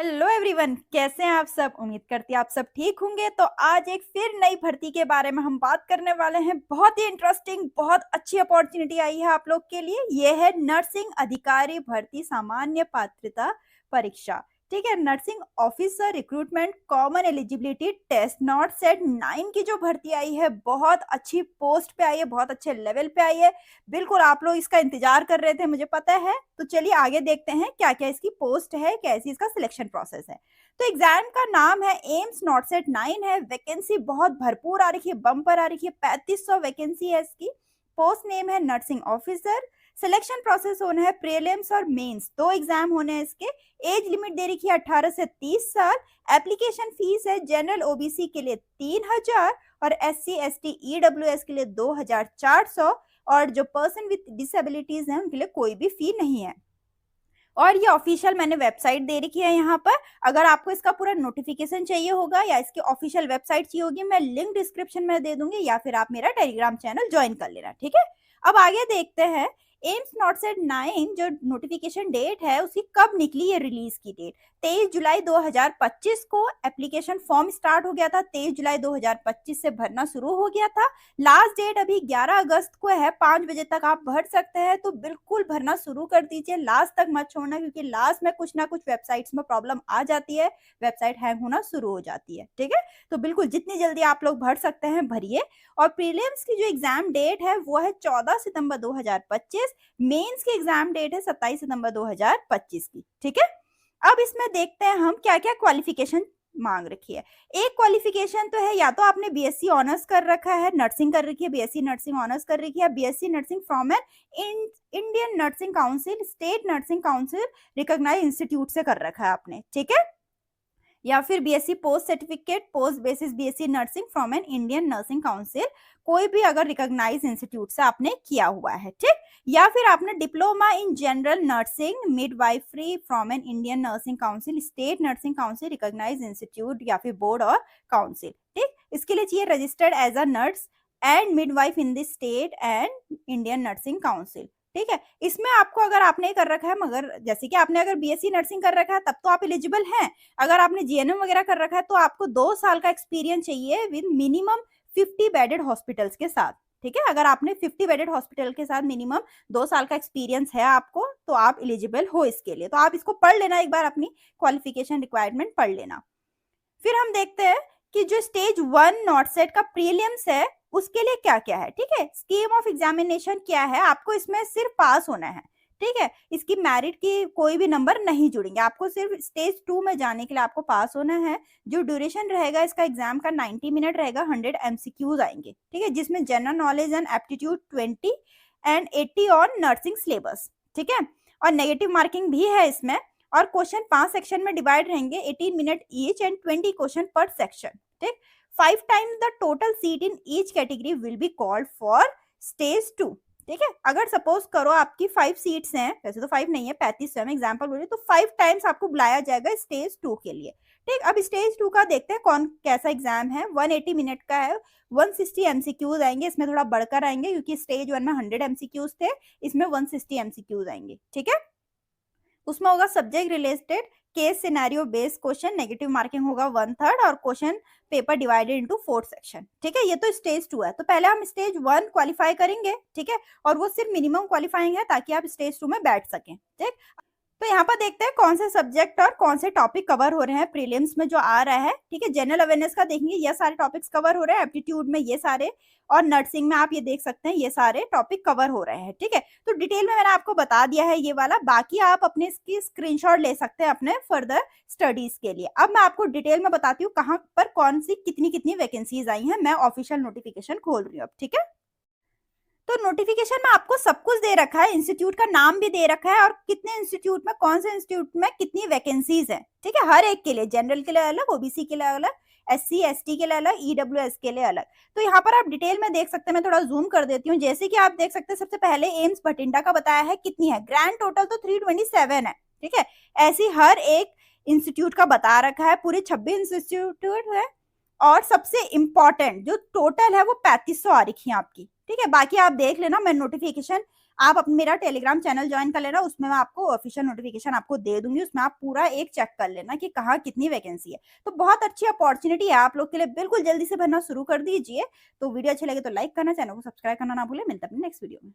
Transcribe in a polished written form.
Hello everyone, कैसे हैं आप सब। उम्मीद करती हैं आप सब ठीक होंगे। तो आज एक फिर नई भर्ती के बारे में हम बात करने वाले हैं। बहुत ही इंटरेस्टिंग, बहुत अच्छी अपॉर्चुनिटी आई है आप लोग के लिए। ये है नर्सिंग अधिकारी भर्ती सामान्य पात्रता परीक्षा। ठीक है, nursing officer recruitment common eligibility test NORCET 9 की जो भर्ती आई है, बहुत अच्छी पोस्ट पे आई है, बहुत अच्छे लेवल पे आई है। बिल्कुल आप लोग इसका इंतजार कर रहे थे, मुझे पता है। तो चलिए आगे देखते हैं क्या क्या इसकी पोस्ट है, कैसी इसका सिलेक्शन प्रोसेस है। तो एग्जाम का नाम है एम्स नॉट सेट 9 है। वैकेंसी बहुत भरपूर आ रही है, बम्पर आ रही है। 3500 वैकेंसी है इसकी। पोस्ट नेम है नर्सिंग ऑफिसर। सिलेक्शन प्रोसेस होना है प्रीलिम्स और मेंस, दो एग्जाम होने हैं इसके। एज लिमिट दे रखी है 18 से 30 साल। एप्लीकेशन फीस है जनरल ओबीसी के लिए 3000 और SC ST EWS के लिए 2400 और जो पर्सन विथ डिसेबिलिटीज हैं उनके लिए कोई भी फी नहीं है। और ये ऑफिशियल मैंने वेबसाइट दे रखी है यहाँ पर। अगर आपको इसका पूरा नोटिफिकेशन चाहिए होगा या इसकी ऑफिशियल वेबसाइट चाहिए होगी, मैं लिंक डिस्क्रिप्शन में दे दूंगी, या फिर आप मेरा टेलीग्राम चैनल ज्वाइन कर लेना। ठीक है, अब आगे देखते हैं। एम्स नॉट सेट 9 जो नोटिफिकेशन डेट है उसकी कब निकली है, रिलीज की डेट 23 जुलाई 2025 को। एप्लीकेशन फॉर्म स्टार्ट हो गया था 23 जुलाई 2025 से भरना शुरू हो गया था। लास्ट डेट अभी 11 अगस्त को है, 5 बजे तक आप भर सकते हैं। तो बिल्कुल भरना शुरू कर दीजिए, लास्ट तक मत छोड़ना, क्योंकि लास्ट में कुछ ना कुछ वेबसाइट्स में प्रॉब्लम आ जाती है, वेबसाइट हैंग होना शुरू हो जाती है। ठीक है, तो बिल्कुल जितनी जल्दी आप लोग भर सकते हैं भरिए। और प्रीलिम्स की जो एग्जाम डेट है वो है 14 सितंबर 2025। मेंस की एग्जाम डेट है 27 सितंबर 2025 की। ठीक है, अब इसमें देखते हैं हम क्या क्या क्वालिफिकेशन मांग रखी है। एक क्वालिफिकेशन तो है, या तो आपने बीएससी ऑनर्स कर रखा है, नर्सिंग कर रखी है, बीएससी नर्सिंग ऑनर्स कर रखी है, BSc nursing from an Indian nursing council, state nursing council recognised institute से कर रखा है आपने। ठीक है, या फिर BSc post certificate post basis BSc nursing from an Indian nursing council, कोई भी अगर रिकॉग्नाइज इंस्टीट्यूट से आपने किया हुआ है। ठीक, या फिर आपने diploma in general nursing midwifery from an Indian nursing council, state nursing council recognise institute या फिर बोर्ड और काउंसिल। ठीक, इसके लिए चाहिए registered as a nurse and midwife in the state and Indian nursing council. ठीक है, इसमें आपको अगर आपने कर रखा है, मगर जैसे कि आपने अगर बीएससी नर्सिंग कर रखा है तब तो आप एलिजिबल हैं। अगर आपने जीएनएम वगैरह कर रखा है तो आपको 2 साल का एक्सपीरियंस चाहिए विद मिनिमम 50 बेडेड हॉस्पिटल्स के साथ। ठीक है, अगर आपने 50 बेडेड हॉस्पिटल के साथ मिनिमम 2 साल का एक्सपीरियंस है आपको, तो आप एलिजिबल हो इसके लिए। तो आप इसको पढ़ लेना, एक बार अपनी क्वालिफिकेशन रिक्वायरमेंट पढ़ लेना। फिर हम देखते हैं कि जो स्टेज 1 नॉट सेट का प्रीलिम्स है उसके लिए क्या क्या है। ठीक है, स्कीम ऑफ एग्जामिनेशन क्या है, आपको इसमें सिर्फ पास होना है। ठीक है, इसकी मेरिट की कोई भी नंबर नहीं जुड़ेंगे, आपको सिर्फ स्टेज 2 में जाने के लिए आपको पास होना है। जो ड्यूरेशन रहेगा इसका एग्जाम का 90 मिनट रहेगा, 100 MCQs आएंगे। ठीक है, जिसमें general knowledge and aptitude 20 and 80 on nursing syllabus. ठीक है, और नेगेटिव मार्किंग भी है इसमें। और क्वेश्चन 5 सेक्शन में डिवाइड रहेंगे, 18 मिनट ईच एंड 20 क्वेश्चन पर सेक्शन। ठीक, 5 times the total seat in each category will be called for stage 2। ठीक है, अगर सपोज करो आपकी 5 सीट्स हैं, वैसे तो 5 नहीं है 35 है, मैं एग्जांपल बोल रही हूँ, तो 5 टाइम्स आपको बुलाया जाएगा स्टेज 2 के लिए। ठीक, अब स्टेज 2 का देखते हैं कौन कैसा एग्जाम है। 180 मिनट का है, 160 MCQs आएंगे, इसमें थोड़ा बढ़कर आएंगे क्योंकि स्टेज 1 में 100 MCQs थे, इसमें 160 MCQs आएंगे। ठीक है, उसमें होगा subject related case scenario based question, negative marking होगा 1/3 और question paper divided into 4 section. ठीक है, ये तो स्टेज 2 है। तो पहले हम स्टेज 1 क्वालिफाई करेंगे। ठीक है, और वो सिर्फ मिनिमम क्वालिफाइंग है ताकि आप स्टेज 2 में बैठ सकें। ठीक, तो यहाँ पर देखते हैं कौन से सब्जेक्ट और कौन से टॉपिक कवर हो रहे हैं प्रीलिम्स में जो आ रहा है। ठीक है, जनरल अवेयरनेस का देखेंगे, ये सारे टॉपिक्स कवर हो रहे हैं, एप्टीट्यूड में ये सारे, और नर्सिंग में आप ये देख सकते हैं ये सारे टॉपिक कवर हो रहे हैं। ठीक है, तो डिटेल में मैंने आपको बता दिया है ये वाला, बाकी आप अपने इसकी स्क्रीनशॉट ले सकते हैं अपने फर्दर स्टडीज के लिए। अब मैं आपको डिटेल में बताती हूँ कहाँ पर कौन सी कितनी कितनी वैकेंसीज आई हैं। मैं ऑफिशियल नोटिफिकेशन खोल रही हूँ अब। ठीक है, तो नोटिफिकेशन में आपको सब कुछ दे रखा है, इंस्टीट्यूट का नाम भी दे रखा है और कितने इंस्टीट्यूट में, कौन से इंस्टीट्यूट में कितनी वैकेंसीज है। ठीक है, हर एक के लिए, जनरल के लिए अलग, ओबीसी के लिए अलग, SC ST के लिए अलग, EWS के लिए अलग। तो यहाँ पर आप डिटेल में देख सकते हैं, मैं थोड़ा जूम कर देती हूँ। जैसे कि आप देख सकते हैं सबसे पहले एम्स भटिंडा का बताया है कितनी है, ग्रैंड टोटल तो 327 है। ठीक है, ऐसी हर एक इंस्टीट्यूट का बता रखा है, पूरे 26 इंस्टीट्यूट है। और सबसे इंपॉर्टेंट जो टोटल है वो 3500 आ रखी है आपकी। ठीक है, बाकी आप देख लेना, मैं नोटिफिकेशन आप मेरा टेलीग्राम चैनल ज्वाइन कर लेना, उसमें मैं आपको ऑफिशियल नोटिफिकेशन आपको दे दूंगी, उसमें आप पूरा एक चेक कर लेना कि कहाँ कितनी वैकेंसी है। तो बहुत अच्छी अपॉर्चुनिटी है आप लोग के लिए, बिल्कुल जल्दी से भरना शुरू कर दीजिए। तो वीडियो अच्छी लगे तो लाइक करना, चैनल को सब्सक्राइब करना ना भूले। मिलते हैं अपने नेक्स्ट वीडियो में।